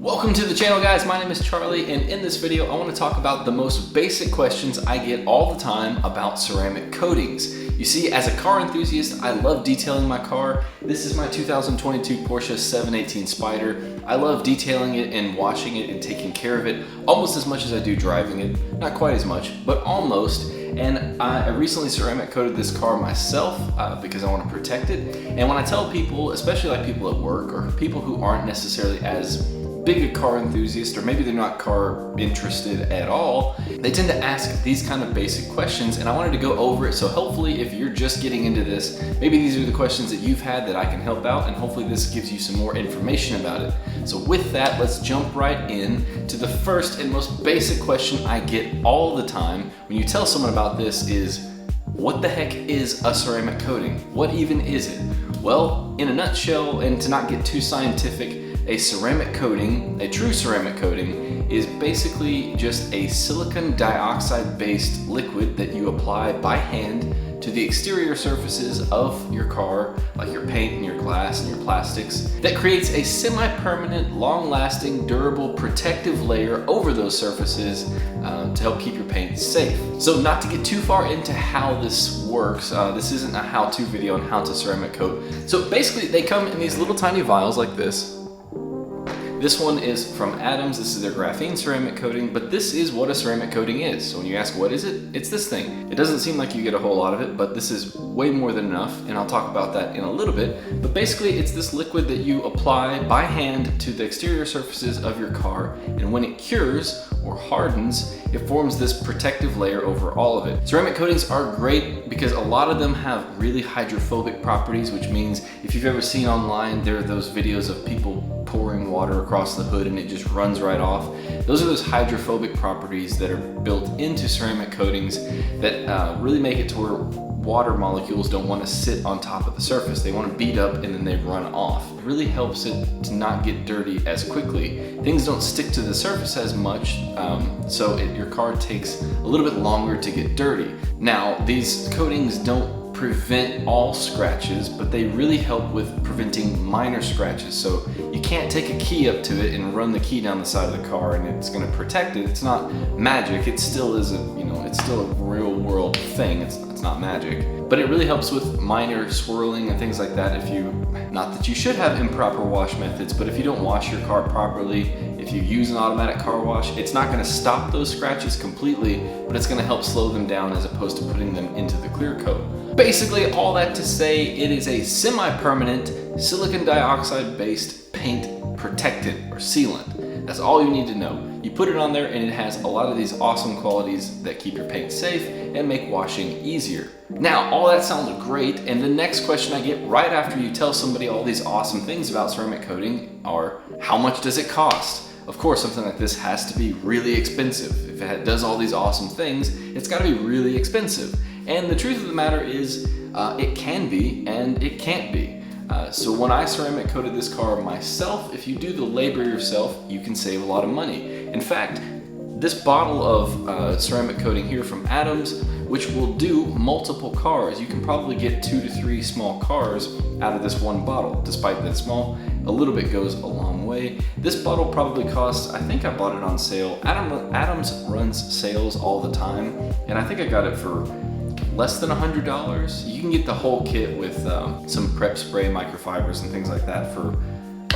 Welcome to the channel, guys. My name is Charlie, and in this video I want to talk about the most basic questions I get all the time about ceramic coatings. You see, as a car enthusiast, I love detailing my car. This is my 2022 Porsche 718 Spyder. I love detailing it and washing it and taking care of it almost as much as I do driving it. Not quite as much, but almost. And I recently ceramic coated this car myself because I want to protect it. And when I tell people, especially like people at work or people who aren't necessarily as big a car enthusiast, or maybe they're not car interested at all, they tend to ask these kind of basic questions, and I wanted to go over it. So hopefully if you're just getting into this, maybe these are the questions that you've had that I can help out, and hopefully this gives you some more information about it. So with that, let's jump right in to the first and most basic question I get all the time when you tell someone about this is, what the heck is a ceramic coating? What even is it? Well, in a nutshell, and to not get too scientific, a ceramic coating, a true ceramic coating, is basically just a silicon dioxide based liquid that you apply by hand to the exterior surfaces of your car, like your paint and your glass and your plastics, that creates a semi-permanent, long-lasting, durable, protective layer over those surfaces to help keep your paint safe. So not to get too far into how this works, this isn't a how-to video on how to ceramic coat. So basically they come in these little tiny vials like this. This one is from Adams. This is their graphene ceramic coating, but this is what a ceramic coating is. So when you ask what is it, it's this thing. It doesn't seem like you get a whole lot of it, but this is way more than enough, and I'll talk about that in a little bit. But basically it's this liquid that you apply by hand to the exterior surfaces of your car, and when it cures or hardens, it forms this protective layer over all of it. Ceramic coatings are great because a lot of them have really hydrophobic properties, which means if you've ever seen online, there are those videos of people pouring water across the hood and it just runs right off. Those are those hydrophobic properties that are built into ceramic coatings that really make it to where water molecules don't want to sit on top of the surface. They want to beat up and then they run off. It really helps it to not get dirty as quickly. Things don't stick to the surface as much, so your car takes a little bit longer to get dirty. Now, these coatings don't prevent all scratches, but they really help with preventing minor scratches. So you can't take a key up to it and run the key down the side of the car and it's going to protect it. It's not magic. It still is it's still a real world thing. It's not magic, but it really helps with minor swirling and things like that. Not that you should have improper wash methods, but if you don't wash your car properly, if you use an automatic car wash, it's not going to stop those scratches completely, but it's going to help slow them down as opposed to putting them into the clear coat. Basically, all that to say, it is a semi-permanent silicon dioxide based paint protectant or sealant. That's all you need to know. You put it on there and it has a lot of these awesome qualities that keep your paint safe and make washing easier. Now, all that sounds great, and the next question I get right after you tell somebody all these awesome things about ceramic coating are, how much does it cost? Of course, something like this has to be really expensive. If it does all these awesome things, it's got to be really expensive. And the truth of the matter is, it can be and it can't be. So when I ceramic coated this car myself, if you do the labor yourself, you can save a lot of money. In fact, this bottle of ceramic coating here from Adams, which will do multiple cars, you can probably get 2 to 3 small cars out of this one bottle. Despite that it's small, a little bit goes a long way. This bottle probably costs, I think I bought it on sale. Adams runs sales all the time, and I think I got it for less than $100. You can get the whole kit with some prep spray, microfibers, and things like that for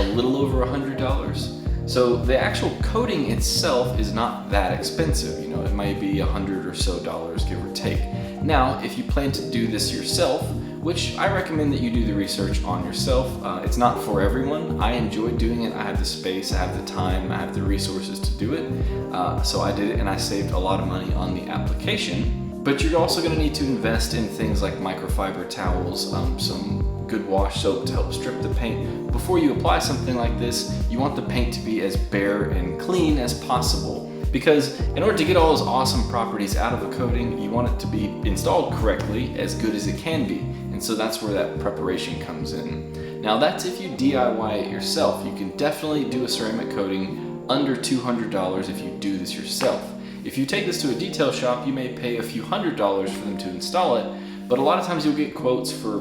a little over $100. So the actual coating itself is not that expensive. It might be $100 or so, give or take. Now, if you plan to do this yourself, which I recommend that you do the research on yourself. It's not for everyone. I enjoy doing it. I have the space, I have the time, I have the resources to do it. So I did it and I saved a lot of money on the application. But you're also going to need to invest in things like microfiber towels, some good wash soap to help strip the paint. Before you apply something like this, you want the paint to be as bare and clean as possible. Because in order to get all those awesome properties out of a coating, you want it to be installed correctly, as good as it can be. And so that's where that preparation comes in. Now that's if you DIY it yourself. You can definitely do a ceramic coating under $200 if you do this yourself. If you take this to a detail shop, you may pay a few $100s for them to install it, but a lot of times you'll get quotes for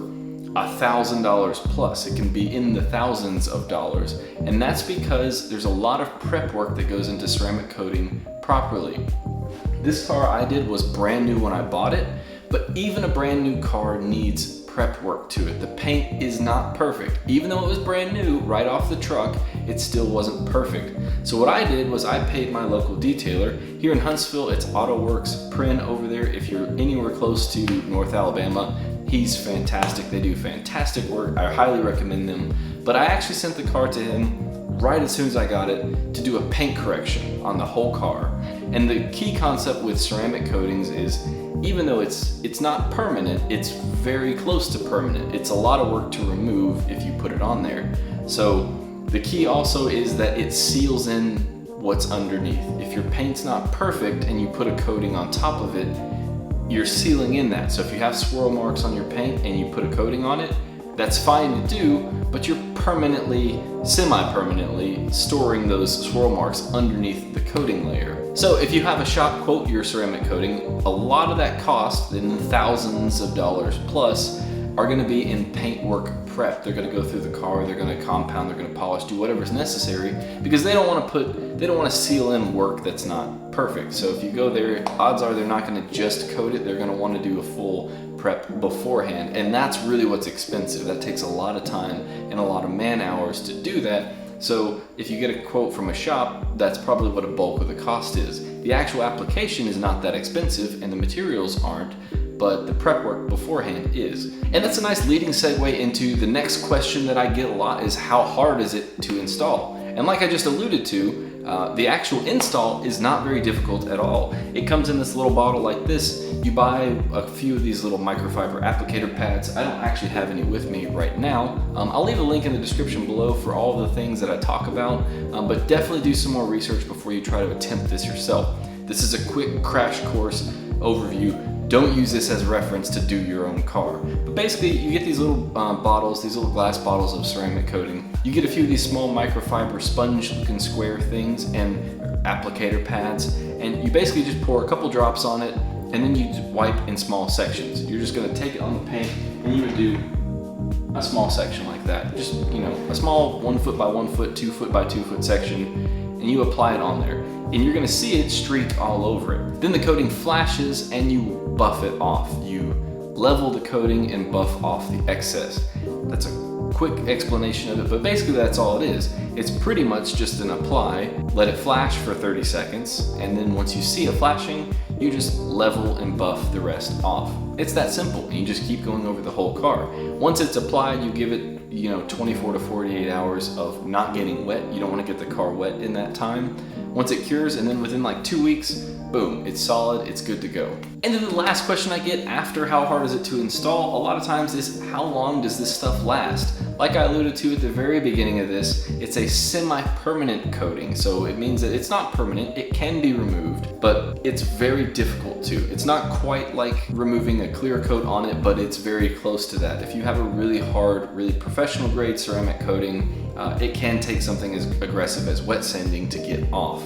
$1,000 plus. It can be in the thousands of dollars. And that's because there's a lot of prep work that goes into ceramic coating properly. This car I did was brand new when I bought it, but even a brand new car needs prep work to it. The paint is not perfect. Even though it was brand new right off the truck, it still wasn't perfect. So what I did was I paid my local detailer. Here in Huntsville, it's AutoWorks Prin over there. If you're anywhere close to North Alabama, he's fantastic. They do fantastic work. I highly recommend them. But I actually sent the car to him right as soon as I got it to do a paint correction on the whole car. And the key concept with ceramic coatings is, even though it's not permanent, it's very close to permanent. It's a lot of work to remove if you put it on there. So the key also is that it seals in what's underneath. If your paint's not perfect and you put a coating on top of it, you're sealing in that. So if you have swirl marks on your paint and you put a coating on it, that's fine to do, but you're permanently, semi-permanently storing those swirl marks underneath the coating layer. So if you have a shop quote your ceramic coating, a lot of that cost, in the thousands of dollars plus, are gonna be in paint work prep. They're gonna go through the car, they're gonna compound, they're gonna polish, do whatever's necessary, because they don't wanna seal in work that's not perfect. So if you go there, odds are they're not gonna just coat it, they're gonna wanna do a full prep beforehand, and that's really what's expensive. That takes a lot of time and a lot of man hours to do that. So if you get a quote from a shop, that's probably what a bulk of the cost is. The actual application is not that expensive and the materials aren't, but the prep work beforehand is. And that's a nice leading segue into the next question that I get a lot is, how hard is it to install? And like I just alluded to, the actual install is not very difficult at all. It comes in this little bottle like this. You buy a few of these little microfiber applicator pads. I don't actually have any with me right now. I'll leave a link in the description below for all the things that I talk about, but definitely do some more research before you try to attempt this yourself. This is a quick crash course overview. Don't use this as reference to do your own car. But basically, you get these little bottles, these little glass bottles of ceramic coating. You get a few of these small microfiber sponge-looking square things and applicator pads, and you basically just pour a couple drops on it, and then you wipe in small sections. You're just gonna take it on the paint, and you would do a small section like that. Just, a small 1 foot by 1 foot, 2 foot by 2 foot section, and you apply it on there. And you're gonna see it streak all over it. Then the coating flashes and you buff it off. You level the coating and buff off the excess. That's a quick explanation of it, but basically that's all it is. It's pretty much just an apply, let it flash for 30 seconds, and then once you see it flashing, you just level and buff the rest off. It's that simple, and you just keep going over the whole car. Once it's applied, you give it 24 to 48 hours of not getting wet. You don't want to get the car wet in that time. Once it cures, and then within like 2 weeks, boom, it's solid, it's good to go. And then the last question I get after how hard is it to install, a lot of times, is how long does this stuff last? Like I alluded to at the very beginning of this, it's a semi-permanent coating, so it means that it's not permanent, it can be removed, but it's very difficult to. It's not quite like removing a clear coat on it, but it's very close to that. If you have a really hard, really professional grade ceramic coating, it can take something as aggressive as wet sanding to get off.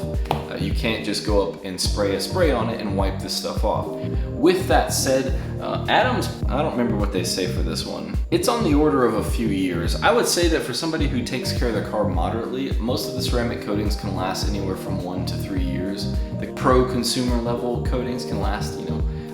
You can't just go up and spray a spray on it and wipe this stuff off. With that said, Adams, I don't remember what they say for this one. It's on the order of a few years. I would say that for somebody who takes care of their car moderately, most of the ceramic coatings can last anywhere from 1 to 3 years. The pro consumer level coatings can last,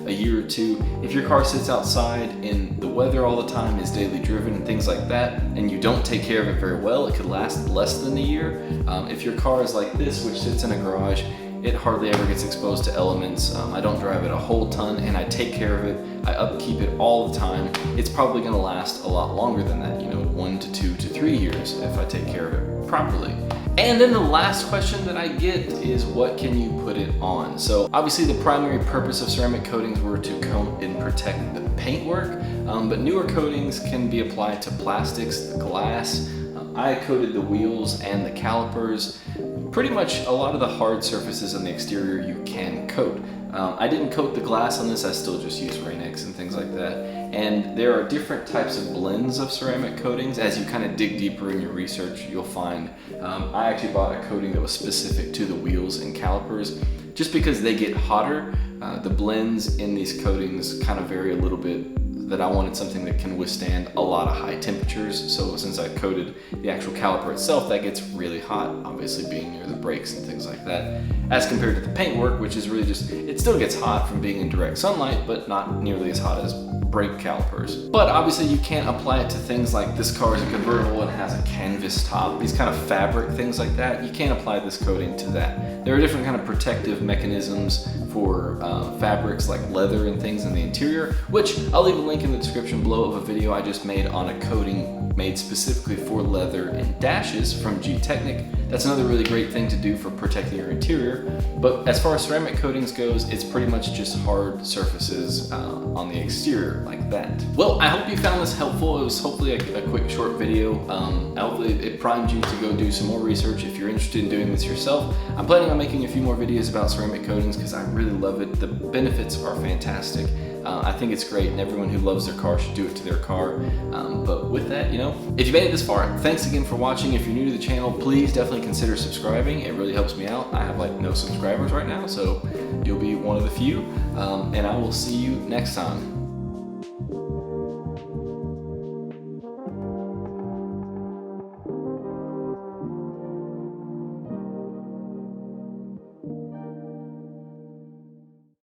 a year or two. If your car sits outside in the weather all the time, is daily driven and things like that, and you don't take care of it very well, it could last less than a year. If your car is like this, which sits in a garage, it hardly ever gets exposed to elements. I don't drive it a whole ton, and I take care of it. I upkeep it all the time. It's probably gonna last a lot longer than that, 1 to 2 to 3 years if I take care of it properly. And then the last question that I get is, what can you put it on? So obviously the primary purpose of ceramic coatings were to coat and protect the paintwork, but newer coatings can be applied to plastics, the glass. I coated the wheels and the calipers. Pretty much a lot of the hard surfaces on the exterior you can coat. I didn't coat the glass on this, I still just use Rain-X and things like that. And there are different types of blends of ceramic coatings. As you kind of dig deeper in your research, you'll find, I actually bought a coating that was specific to the wheels and calipers. Just because they get hotter, the blends in these coatings kind of vary a little bit that I wanted something that can withstand a lot of high temperatures. So since I coated the actual caliper itself, that gets really hot, obviously being near the brakes and things like that, as compared to the paintwork, which is really just, it still gets hot from being in direct sunlight, but not nearly as hot as brake calipers. But obviously you can't apply it to things like this car is a convertible and has a canvas top, these kind of fabric things like that. You can't apply this coating to that. There are different kind of protective mechanisms for fabrics like leather and things in the interior, which I'll leave a link in the description below of a video I just made on a coating made specifically for leather and dashes from G-Technic. That's another really great thing to do for protecting your interior. But as far as ceramic coatings goes, it's pretty much just hard surfaces on the exterior like that. Well, I hope you found this helpful. It was hopefully a quick short video. Hopefully it primed you to go do some more research if you're interested in doing this yourself. I'm planning on making a few more videos about ceramic coatings because I really love it. The benefits are fantastic. I think it's great, and everyone who loves their car should do it to their car. But with that, you know, if you made it this far, thanks again for watching. If you're new to the channel, please definitely consider subscribing. It really helps me out. I have like no subscribers right now, so you'll be one of the few. And I will see you next time.